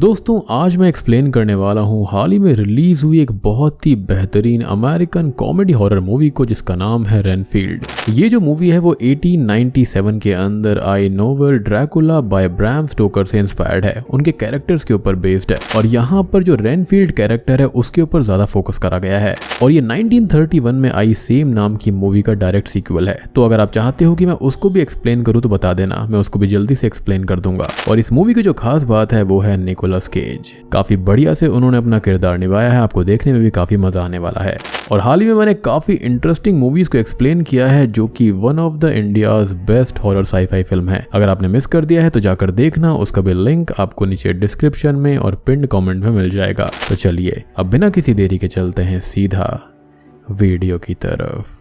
दोस्तों आज मैं एक्सप्लेन करने वाला हूँ हाल ही में रिलीज हुई एक बहुत ही बेहतरीन अमेरिकन कॉमेडी हॉरर मूवी को जिसका नाम है रेनफील्ड। ये जो मूवी है वो 1897 के अंदर आई novel Dracula by Bram Stoker से इंस्पायर्ड है, उनके कैरेक्टर्स के ऊपर बेस्ड है और यहाँ पर जो रेनफील्ड कैरेक्टर है उसके ऊपर ज्यादा फोकस करा गया है और ये 1931 में आई सेम नाम की मूवी का डायरेक्ट सीक्वल है। तो अगर आप चाहते हो कि मैं उसको भी एक्सप्लेन करूँ तो बता देना, मैं उसको भी जल्दी से एक्सप्लेन कर दूंगा। और इस मूवी की जो खास बात है वो है निकोलस केज, काफी बढ़िया से उन्होंने अपना किरदार निभाया है, आपको देखने में भी काफी मजा आने वाला है। और हाल ही में मैंने काफी इंटरेस्टिंग मूवीज को एक्सप्लेन किया है जो कि one of the India's best horror sci-fi film है। अगर आपने मिस कर दिया है तो जाकर देखना, उसका भी लिंक आपको नीचे डिस्क्रिप्शन में और पिन्ड कमेंट में मिल जाएगा। तो चलिए अब बिना किसी देरी के चलते हैं सीधा वीडियो की तरफ।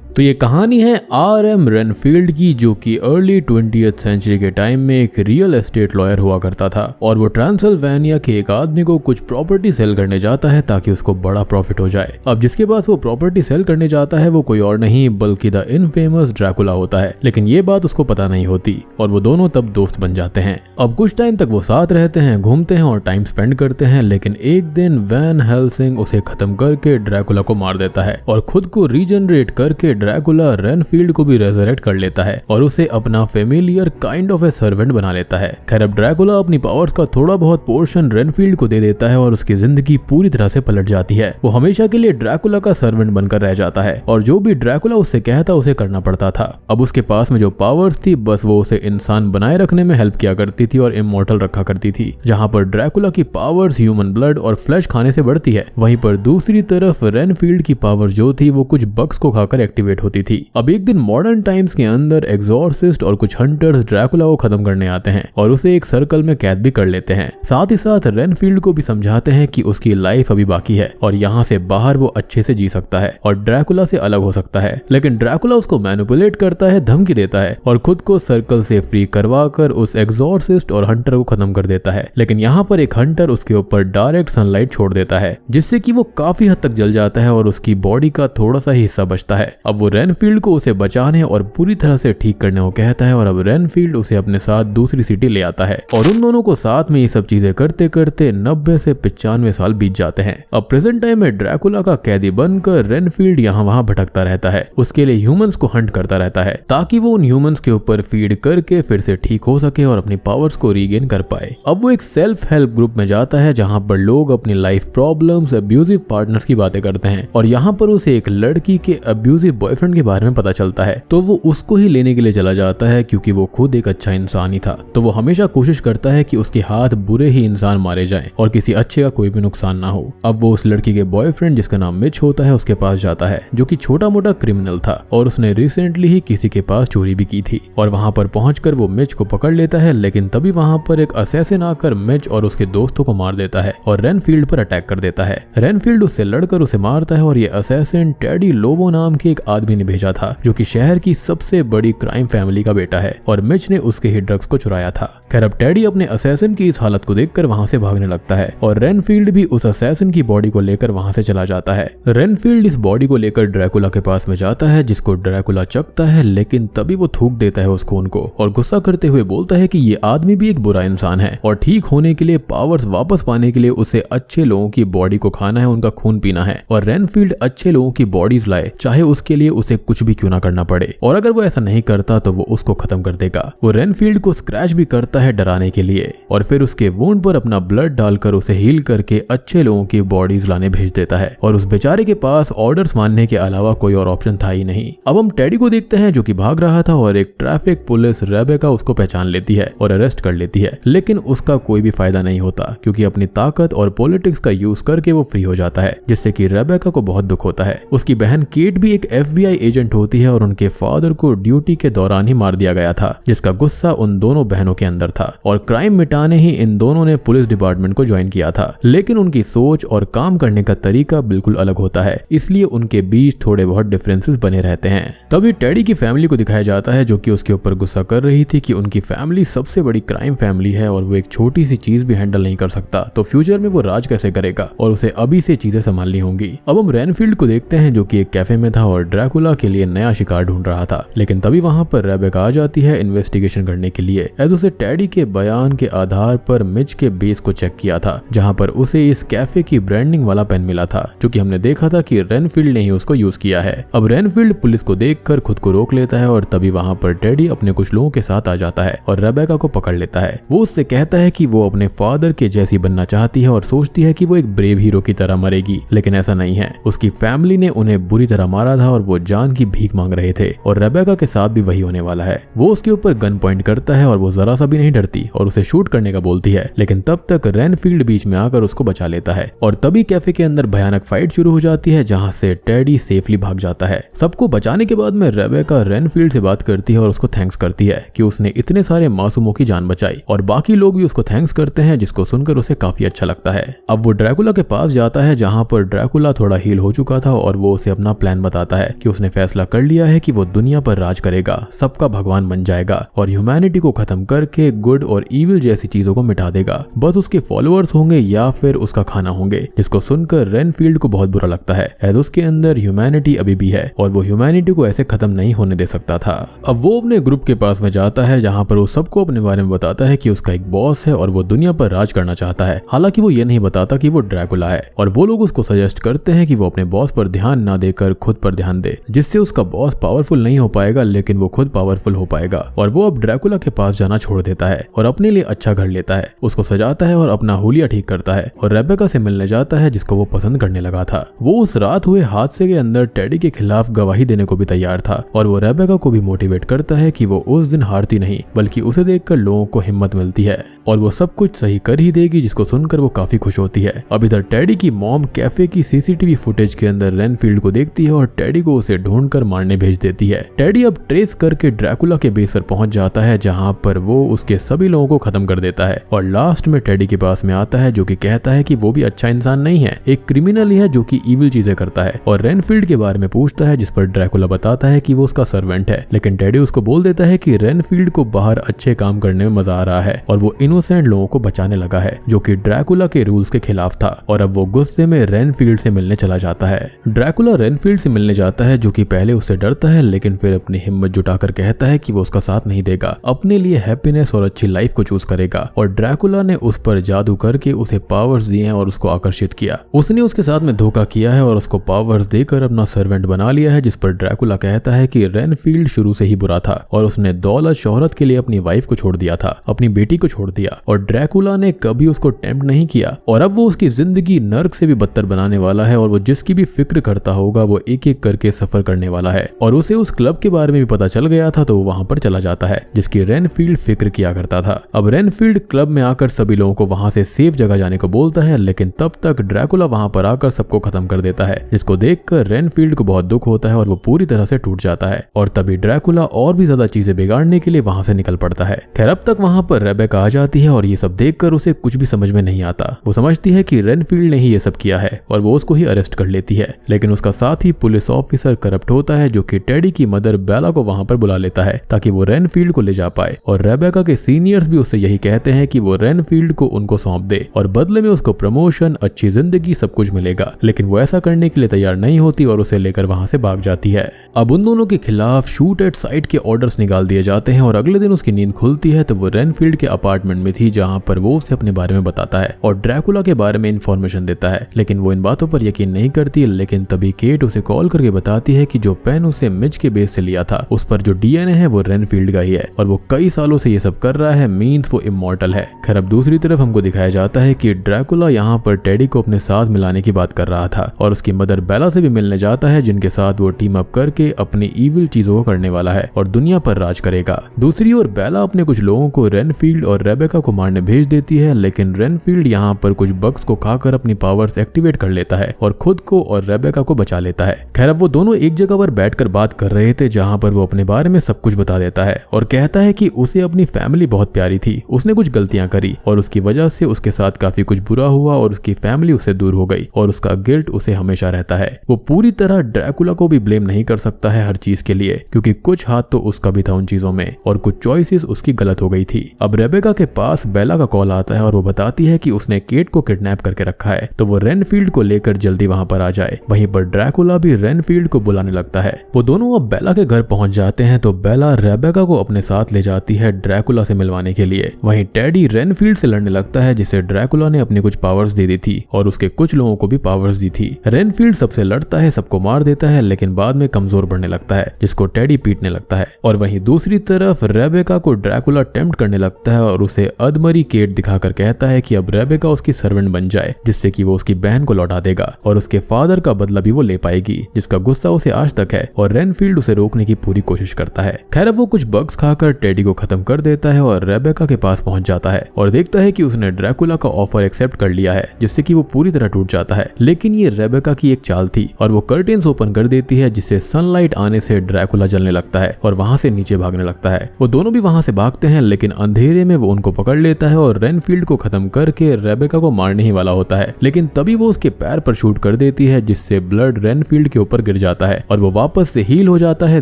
तो ये कहानी है R.M. रेनफील्ड की, जो कि अर्ली 20th सेंचुरी के टाइम में एक रियल एस्टेट लॉयर हुआ करता था और वो ट्रांसिल्वेनिया के एक आदमी को कुछ प्रॉपर्टी सेल करने जाता है ताकि उसको बड़ा प्रॉफिट हो जाए। अब जिसके पास वो प्रॉपर्टी सेल करने जाता है वो कोई और नहीं बल्कि द इनफेमस ड्रैकुला होता है, लेकिन ये बात उसको पता नहीं होती और वो दोनों तब दोस्त बन जाते हैं। अब कुछ टाइम तक वो साथ रहते हैं, घूमते हैं और टाइम स्पेंड करते हैं, लेकिन एक दिन वैन हेल्सिंग उसे खत्म करके ड्रैकुला को मार देता है और खुद को रीजनरेट करके ड्रैकुला रेनफील्ड को भी रेजरेक्ट कर लेता है और उसे अपना familiar kind of A servant बना लेता है। खैर अब ड्रैकुला अपनी पावर्स का थोड़ा बहुत पोर्शन रेनफील्ड को दे देता है और उसकी जिंदगी पूरी तरह से पलट जाती है। वो हमेशा के लिए ड्रैकुला का सर्वेंट बनकर रह जाता है और जो भी ड्रैकुला उससे कहता उसे करना पड़ता था। अब उसके पास में जो पावर्स थी बस वो उसे इंसान बनाए रखने में हेल्प किया करती थी और इमॉर्टल रखा करती थी। जहाँ पर ड्रैकुला की पावर्स ह्यूमन ब्लड और फ्लैश खाने से बढ़ती है, वहीं पर दूसरी तरफ रेनफील्ड की पावर जो थी वो कुछ बग्स को खाकर एक्टिवेट होती थी। अब एक दिन मॉडर्न टाइम्स के अंदर एग्जॉर्सिस्ट और कुछ हंटर्स ड्रैकुला को खत्म करने आते हैं और उसे एक सर्कल में कैद भी कर लेते हैं। साथ ही साथ रेनफील्ड को भी समझाते हैं कि उसकी लाइफ अभी बाकी है और यहाँ से बाहर वो अच्छे से जी सकता है और ड्रैकुला से अलग हो सकता है, लेकिन ड्रैकुला उसको मैनिपुलेट करता है, धमकी देता है और खुद को सर्कल से फ्री करवा कर उस एग्जॉर्सिस्ट और हंटर को खत्म कर देता है। लेकिन यहाँ पर एक हंटर उसके ऊपर डायरेक्ट सनलाइट छोड़ देता है जिससे कि वो काफी हद तक जल जाता है और उसकी बॉडी का थोड़ा सा हिस्सा बचता है। अब वो रेनफील्ड को उसे बचाने और पूरी तरह से ठीक करने को कहता है और अब रेनफील्ड उसे अपने साथ दूसरी सिटी ले आता है और उन दोनों को साथ में ये सब चीजें करते करते 90 से 95 साल बीत जाते हैं। अब प्रेजेंट टाइम में ड्रैकुला का कैदी बनकर रेनफील्ड यहाँ वहाँ भटकता रहता है, उसके लिए ह्यूमंस को हंट करता रहता है ताकि वो उन ह्यूमंस के ऊपर फीड करके फिर से ठीक हो सके और अपनी पावर्स को रीगेन कर पाए। अब वो एक सेल्फ हेल्प ग्रुप में जाता है जहाँ पर लोग अपनी लाइफ प्रॉब्लम्स, अब्यूजिव पार्टनर्स की बातें करते हैं और यहाँ पर उसे एक लड़की के अब्यूजिव बॉयफ्रेंड के बारे में पता चलता है तो वो उसको ही लेने के लिए चला जाता है क्योंकि वो खुद एक अच्छा इंसान ही था। तो वो हमेशा कोशिश करता है कि उसके हाथ बुरे ही इंसान मारे जाएं और किसी अच्छे का कोई भी नुकसान ना हो। अब वो उस लड़की के बॉयफ्रेंड जिसका नाम मिच होता है उसके पास जाता है जो कि छोटा मोटा क्रिमिनल था और उसने रिसेंटली ही किसी के पास चोरी भी की थी और वहां पर पहुंचकर वो मिच को पकड़ लेता है, लेकिन तभी वहां पर एक असैसिन आकर मिच और उसके दोस्तों को मार देता है और रेनफील्ड पर अटैक कर देता है। रेनफील्ड उससे लड़कर उसे मारता है और ये असैसिन टेडी लोबो नाम के एक आदमी ने भेजा था जो कि शहर की सबसे बड़ी क्राइम फैमिली का बेटा है और मिच ने उसके ही ड्रग्स को चुराया था। खैर अब टेडी अपने असैसिन की इस हालत को देखकर वहां से भागने लगता है और रेनफील्ड भी उस असैसिन की बॉडी को लेकर वहां से चला जाता है। रेनफील्ड इस बॉडी को लेकर ड्रैकुला के पास में जाता है जिसको ड्रैकुला चकता है, लेकिन तभी वो थूक देता है उस खून को और गुस्सा करते हुए बोलता है कि ये आदमी भी एक बुरा इंसान है और ठीक होने के लिए, पावर्स वापस पाने के लिए उसे अच्छे लोगों की बॉडी को खाना है, उनका खून पीना है और रेनफील्ड अच्छे लोगों की बॉडीज लाए, चाहे उसके लिए उसे कुछ भी क्यों ना करना पड़े और अगर वो ऐसा नहीं करता तो वो उसको खत्म कर देगा। वो रेनफील्ड को स्क्रैच भी करता है डराने के लिए और फिर उसके वुंड पर अपना ब्लड डालकर उसे हील करके अच्छे लोगों की बॉडीज लाने भेज देता है और उस बेचारे के पास ऑर्डर्स मानने के अलावा कोई और ऑप्शन था ही नहीं। अब हम टेडी को देखते हैं जो कि भाग रहा था और एक ट्रैफिक पुलिस रेबेका उसको पहचान लेती है और अरेस्ट कर लेती है, लेकिन उसका कोई भी फायदा नहीं होता क्योंकि अपनी ताकत और पॉलिटिक्स का यूज करके वो फ्री हो जाता है, जिससे कि रेबेका को बहुत दुख होता है। उसकी बहन केट भी एक FBI एजेंट होती है और उनके फादर को ड्यूटी के दौरान ही मार दिया गया था, जिसका गुस्सा उन दोनों बहनों के अंदर था और क्राइम मिटाने ही इन दोनों ने पुलिस डिपार्टमेंट को ज्वाइन किया था। लेकिन उनकी सोच और काम करने का तरीका बिल्कुल अलग होता है, इसलिए उनके बीच थोड़े बहुत डिफरेंसेस बने रहते हैं। तभी टेडी की फैमिली को दिखाया जाता है जो कि उसके ऊपर गुस्सा कर रही थी कि उनकी फैमिली सबसे बड़ी क्राइम फैमिली है और वो एक छोटी सी चीज भी हैंडल नहीं कर सकता, तो फ्यूचर में वो राज कैसे करेगा और उसे अभी से चीजें संभालनी होंगी। अब हम रेनफील्ड को देखते हैं जो कि एक कैफे में था और ड्रैकुला के लिए नया शिकार ढूंढ रहा था, लेकिन तभी वहां पर रेबेका आ जाती है इन्वेस्टिगेशन करने के लिए। एज उसे टेडी टेडी के बयान के आधार पर मिच के बेस को चेक किया था, जहां पर उसे इस कैफे की ब्रांडिंग वाला पेन मिला था, जो कि हमने देखा था कि रेनफील्ड ने ही उसको यूज किया है। अब रेनफील्ड पुलिस को देखकर खुद को रोक लेता है और तभी वहां पर टेडी अपने कुछ लोगों के साथ आ जाता है और रेबेका को पकड़ लेता है। वो उससे कहता है कि वो अपने फादर के जैसी बनना चाहती है और सोचती है कि वो एक ब्रेव हीरो की तरह मरेगी, लेकिन ऐसा नहीं है। उसकी फैमिली ने उन्हें बुरी तरह मारा था और वो जान की भीख मांग रहे थे और रेबेका के साथ भी वही होने वाला है। वो उसके ऊपर गन पॉइंट करता है और वो जरा सा भी नहीं डरती और उसे शूट करने का बोलती है, लेकिन तब तक रेनफील्ड बीच में आकर उसको बचा लेता है और तभी कैफे के अंदर भयानक फाइट शुरू हो जाती है, जहां से टेडी सेफली भाग जाता है। सबको बचाने के बाद में रेबेका रेनफील्ड से बात करती है और उसको थैंक्स करती है कि उसने इतने सारे मासूमों की जान बचाई और बाकी लोग भी उसको थैंक्स करते हैं, जिसको सुनकर उसे काफी अच्छा लगता है। अब वो ड्रैकुला के पास जाता है, जहां पर ड्रैकुला थोड़ा हील हो चुका था और वो उसे अपना प्लान बताता है कि उसने फैसला कर लिया है कि वो दुनिया पर राज करेगा, सबका भगवान बन जाएगा और ह्यूमैनिटी को खत्म करके गुड और इविल जैसी चीजों को मिटा देगा। बस उसके फॉलोअर्स होंगे या फिर उसका खाना होंगे, जिसको सुनकर रेनफील्ड को बहुत बुरा लगता है, एज उसके अंदर ह्यूमैनिटी अभी भी है और वो ह्यूमैनिटी को ऐसे खत्म नहीं होने दे सकता था। अब वो अपने ग्रुप के पास में जाता है, जहां पर वो सबको अपने बारे में बताता है कि उसका एक बॉस है और वो दुनिया पर राज करना चाहता है। हालांकि वो ये नहीं बताता कि वो ड्रैकुला है और वो लोग उसको सजेस्ट करते हैं कि वो अपने बॉस पर ध्यान ना देकर खुद पर ध्यान दे, जिससे उसका बॉस पावरफुल नहीं हो पाएगा लेकिन वो खुद पावरफुल हो पाएगा। और वो अब ड्रैकुला के पास जाना छोड़ देता है और अपने लिए अच्छा घर लेता है, उसको सजाता है और अपना हुलिया ठीक करता है और रेबेका से मिलने जाता है, जिसको वो पसंद करने लगा था। वो उस रात हुए हादसे के अंदर टेडी के खिलाफ गवाही देने को भी तैयार था और वो रेबेका को भी मोटिवेट करता है कि वो उस दिन हारती नहीं, बल्कि उसे देखकर लोगों को हिम्मत मिलती है और वो सब कुछ सही कर ही देगी, जिसको सुनकर वो काफी खुश होती है। अब इधर टेडी की मॉम कैफे की सीसीटीवी फुटेज के अंदर रेनफील्ड को देखती है और टेडी को उसे ढूंढकर मारने भेज देती है। टेडी अब ट्रेस करके ड्रैकुला के बेस पर पहुंच जाता है, जहां पर वो उसके सभी लोगों को खत्म कर देता है और लास्ट में टेडी के पास में आता है, जो कि कहता है कि वो भी अच्छा इंसान नहीं है, एक क्रिमिनल ही है जो कि इविल चीजें करता है और रेनफील्ड के बारे में पूछता है, जिस पर ड्रैकुला बताता है कि वो उसका सर्वेंट है। लेकिन टेडी उसको बोल देता है कि रेनफील्ड को बाहर अच्छे काम करने में मजा आ रहा है और वो इनोसेंट लोगों को बचाने लगा है, जो कि ड्रैकुला के रूल्स के खिलाफ था। और अब वो गुस्से में रेनफील्ड से मिलने चला जाता है। ड्रैकुला रेनफील्ड से मिलने जाता है, जो कि पहले उससे डरता है, लेकिन फिर अपनी हिम्मत जुटाकर कहता है कि वो उसका साथ नहीं देगा, अपने लिए हैप्पीनेस और अच्छी लाइफ को चूज करेगा। और ड्रैकुला ने उस पर जादू करके उसे पावर्स दिए हैं और उसको आकर्षित किया। उसने उसके साथ में धोखा किया है और उसको पावर्स देकर अपना सर्वेंट बना लिया है, जिस पर ड्रैकुला कहता है कि रेनफील्ड शुरू से ही बुरा था और उसने दौलत शोहरत के लिए अपनी वाइफ को छोड़ दिया था, अपनी बेटी को छोड़ दिया और ड्रैकुला ने कभी उसको टेम्प्ट नहीं किया और अब वो उसकी जिंदगी नर्क से भी बदतर बनाने वाला है और वो जिसकी भी फिक्र करता होगा वो एक एक करके सफर करने वाला है। और उसे उस क्लब के बारे में भी पता चल गया था, तो वो वहां पर चला जाता है, जिसकी रेनफील्ड फिक्र किया करता था। अब रेनफील्ड क्लब में आकर सभी लोगों को वहां से सेफ जगह जाने को बोलता है, लेकिन तब तक ड्रैकुला वहां पर आकर सबको खत्म कर देता है, जिसको देखकर रेनफील्ड को बहुत दुख होता है और वो पूरी तरह से टूट जाता है। और तभी ड्रैकुला और भी ज्यादा चीजें बिगाड़ने के लिए वहां से निकल पड़ता है। खैर अब तक वहां पर रेबेका आ जाती है और ये सब देखकर उसे कुछ भी समझ में नहीं आता। वो समझती है कि रेनफील्ड ने ही ये सब किया है और वो उसको ही अरेस्ट कर लेती है, लेकिन उसका साथ ही पुलिस ऑफिसर करप्ट होता है, जो कि टेडी की मदर बेला को वहां पर बुला लेता है ताकि वो रेनफील्ड को ले जा पाए। और रेबेका के सीनियर्स भी उससे यही कहते हैं कि वो रेनफील्ड को उनको सौंप दे और बदले में उसको प्रमोशन, अच्छी जिंदगी, सब कुछ मिलेगा। लेकिन वो ऐसा करने के लिए तैयार नहीं होती और उसे लेकर वहां से भाग जाती है। अब उन दोनों के खिलाफ शूट एट साइट के ऑर्डर्स निकाल दिए जाते हैं और अगले दिन उसकी नींद खुलती है तो वो रेनफील्ड के अपार्टमेंट में थी, जहां पर वो उसे अपने बारे में बताता है और ड्रैकुला के बारे में इंफॉर्मेशन देता है। लेकिन वो इन बातों पर यकीन नहीं करती। लेकिन तभी केट उसे कॉल करके बताती है कि जो पेन उसे मिच के बेस से लिया था उस पर जो डीएनए है वो रेनफील्ड का ही है और वो कई सालों से ये सब कर रहा है, मींस वो इमॉर्टल है। खैर अब दूसरी तरफ हमको दिखाया जाता है कि ड्रैकुला यहाँ पर टेडी को अपने साथ मिलाने की बात कर रहा था और उसकी मदर बेला से भी मिलने जाता है, जिनके साथ वो टीम अप करके अपनी इविल चीजों को करने वाला है और दुनिया पर राज करेगा। दूसरी ओर बेला अपने कुछ लोगों को रेनफील्ड और रेबेका को मारने भेज देती है, लेकिन रेनफील्ड यहाँ पर कुछ बग्स को खाकर अपनी पावर्स एक्टिवेट कर लेता है और खुद को और रेबेका को बचा लेता है। खैर अब वो दोनों एक जगह पर बैठकर बात कर रहे थे, जहाँ पर वो अपने बारे में सब कुछ बता देता है और कहता है कि उसे अपनी फैमिली बहुत प्यारी थी, उसने कुछ गलतियां करी और उसकी वजह से उसके साथ काफी कुछ बुरा हुआ और उसकी फैमिली उससे दूर हो गई और उसका गिल्ट उसे हमेशा रहता है। वो पूरी तरह ड्रैकुला को भी ब्लेम नहीं कर सकता है हर चीज के लिए, क्योंकि कुछ हाथ तो उसका भी था उन चीजों में और कुछ चॉइसेस उसकी गलत हो गई थी। अब रेबेका के पास बेला का कॉल आता है और वो बताती है कि उसने केट को किडनैप करके रखा है, तो वो रेनफील्ड को लेकर जल्दी वहां पर आ जाए। वहीं पर ड्रैकुला भी रेनफील्ड को बुलाने लगता है। वो दोनों अब बेला के घर पहुंच जाते हैं तो बेला रेबेका को अपने साथ ले जाती है ड्रैकुला ड्रैकुला से मिलवाने के लिए। वहीं टेडी रेनफील्ड से लड़ने लगता है जिसे ड्रैकुला ने अपनी कुछ पावर्स दे दी थी और उसके कुछ लोगों को भी पावर्स दी थी। रेनफील्ड सबसे लड़ता है, सबको मार देता है, लेकिन बाद में कमजोर पड़ने लगता है जिसको टेडी पीटने लगता है। और वहीं दूसरी तरफ रेबेका को ड्रैकुला टेम्प्ट करने लगता है और उसे अदमरी केट दिखाकर कहता है कि अब रेबेका उसकी सर्वेंट बन जाए जिससे कि वो उसकी बहन को लौटा देगा और उसके फादर का बदला भी वो ले पाएगी, जिसका गुस्सा उसे आज तक है। और रेनफील्ड उसे रोकने की पूरी कोशिश करता है। खैर वो कुछ बग्स खाकर टेडी को खत्म कर देता है और रेबेका के पास पहुंच जाता है और देखता है कि उसने ड्रैकुला का ऑफर एक्सेप्ट कर लिया है, जिससे कि वो पूरी तरह टूट जाता है। लेकिन ये रेबेका की एक चाल थी और वो कर्टेन्स ओपन कर देती है जिससे सनलाइट आने से ड्रैकुला जलने लगता है और वहां से नीचे भागने लगता है। वो दोनों भी वहां से भागते हैं, लेकिन अंधेरे में वो उनको पकड़ लेता है और रेनफील्ड को खत्म करके रेबेका को मारने ही वाला होता है। लेकिन तभी वो उसके पैर पर शूट कर देती है जिससे ब्लड रेनफील्ड के ऊपर गिर जाता है और वो वापस से हील हो जाता है,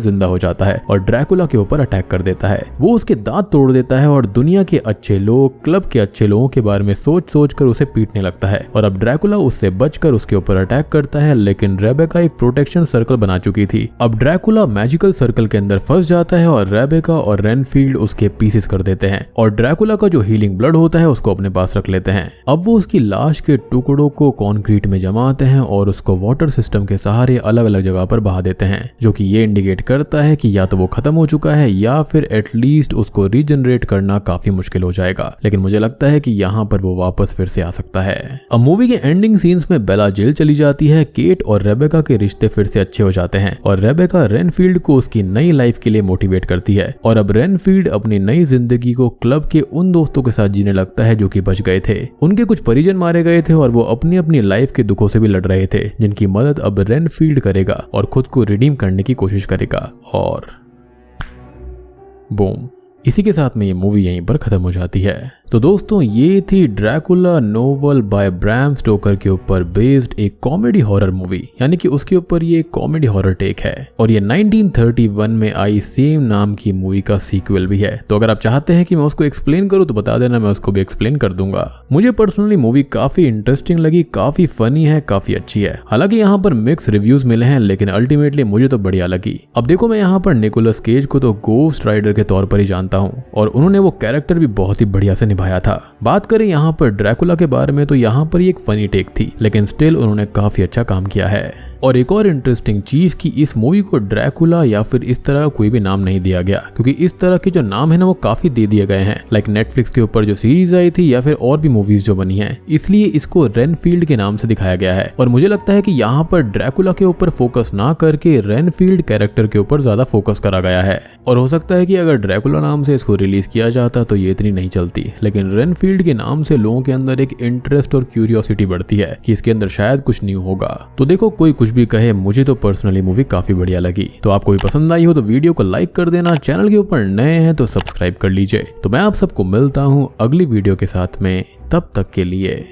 जिंदा हो जाता है और ड्रैकुला के ऊपर अटैक कर देता है। वो उसके दांत तोड़ देता है और दुनिया के अच्छे लोग, क्लब के अच्छे लोगों के बारे में सोच सोच कर उसे पीटने लगता है। और अब ड्रैकुला उससे बचकर उसके ऊपर अटैक करता है, लेकिन रेबेका एक प्रोटेक्शन सर्कल बना चुकी थी। अब ड्रैकुला मैजिकल सर्कल के अंदर फंस जाता है और रेबेका और रेनफील्ड उसके पीसेस कर देते हैं और ड्रैकुला का जो हीलिंग ब्लड होता है उसको अपने पास रख लेते हैं। अब वो उसकी लाश के टुकड़ों को कंक्रीट में जमाते हैं और उसको वाटर सिस्टम के सहारे अलग अलग जगह पर बहा देते हैं, जो कि ये इंडिकेट करता है कि या तो वो खत्म हो चुका है या फिर एटलीस्ट उसको रीजनरेट करना काफी मुश्किल हो जाएगा। लेकिन मुझे लगता है कि यहाँ पर वो वापस फिर से आ सकता है। अब मूवी के एंडिंग सीन्स में बेला जेल चली जाती है, केट और रेबेका के रिश्ते फिर से अच्छे हो जाते हैं और रेबेका रेनफील्ड को उसकी नई लाइफ के लिए मोटिवेट करती है और अब रेनफील्ड अपनी नई जिंदगी को क्लब के उन दोस्तों के साथ जीने लगता है जो कि बच गए थे। उनके कुछ परिजन मारे गए थे और वो अपनी अपनी लाइफ के दुखों से भी लड़ रहे थे, जिनकी मदद अब रेनफील्ड करेगा और खुद को रिडीम करने की कोशिश करेगा। और बूम, इसी के साथ में ये मूवी यहीं पर खत्म हो जाती है। तो दोस्तों ये थी Dracula novel by Bram Stoker के ऊपर बेस्ड एक कॉमेडी हॉरर मूवी, यानी कि उसके ऊपर ये कॉमेडी हॉरर टेक है और ये 1931 में आई सेम नाम की मूवी का सीक्वल भी है। तो अगर आप चाहते हैं कि मैं उसको एक्सप्लेन करूं तो बता देना, मैं उसको भी एक्सप्लेन कर दूंगा। मुझे पर्सनली मूवी काफी इंटरेस्टिंग लगी, काफी फनी है, काफी अच्छी है। हालांकि यहाँ पर मिक्स रिव्यूज मिले हैं, लेकिन अल्टीमेटली मुझे तो बढ़िया लगी। अब देखो मैं यहाँ पर निकोलस केज को तो गोस्ट राइडर के तौर पर ही जानता हूँ और उन्होंने वो कैरेक्टर भी बहुत ही बढ़िया से निभाया था। बात करें यहाँ पर ड्रैकुला के बारे में तो यहाँ पर एक फनी टेक थी, लेकिन स्टिल उन्होंने काफी अच्छा काम किया है। और एक और इंटरेस्टिंग चीज कि इस मूवी को ड्रैकुला या फिर इस तरह कोई भी नाम नहीं दिया गया, क्योंकि इस तरह के जो नाम है ना वो काफी दे दिए गए हैं। लाइक नेटफ्लिक्स के ऊपर जो सीरीज आई थी या फिर और भी मूवीज जो बनी हैं, इसलिए इसको रेनफील्ड के नाम से दिखाया गया है। और मुझे लगता है कि यहाँ पर ड्रैकुला के ऊपर फोकस ना करके रेनफील्ड कैरेक्टर के ऊपर ज्यादा फोकस करा गया है। और हो सकता है कि अगर ड्रैकुला नाम से इसको रिलीज किया जाता तो ये इतनी नहीं चलती, लेकिन रेनफील्ड के नाम से लोगों के अंदर एक इंटरेस्ट और क्यूरियोसिटी बढ़ती है कि इसके अंदर शायद कुछ न्यू होगा। तो देखो कोई कुछ भी कहे, मुझे तो पर्सनली मूवी काफी बढ़िया लगी। तो आपको भी पसंद आई हो तो वीडियो को लाइक कर देना, चैनल के ऊपर नए हैं तो सब्सक्राइब कर लीजिए। तो मैं आप सबको मिलता हूँ अगली वीडियो के साथ में, तब तक के लिए